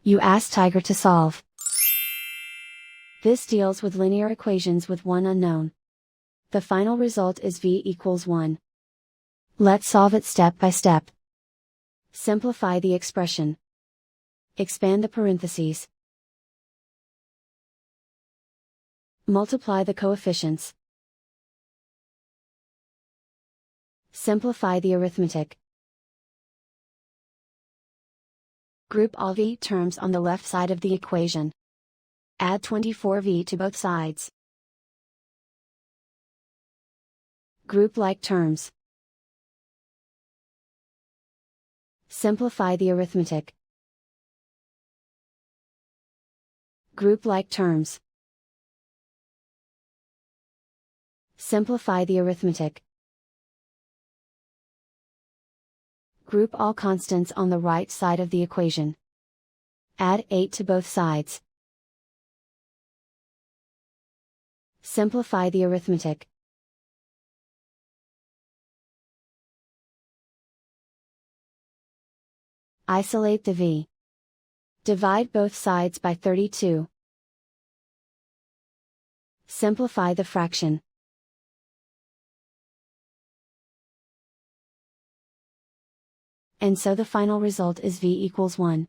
You ask Tiger to solve. This deals with linear equations with one unknown. The final result is v equals 1. Let's solve it step by step. Simplify the expression. Expand the parentheses. Multiply the coefficients. Simplify the arithmetic. Group all v terms on the left side of the equation. Add 24v to both sides. Group like terms. Simplify the arithmetic. Group like terms. Simplify the arithmetic. Group all constants on the right side of the equation. Add 8 to both sides. Simplify the arithmetic. Isolate the v. Divide both sides by 32. Simplify the fraction. And so the final result is v equals 1.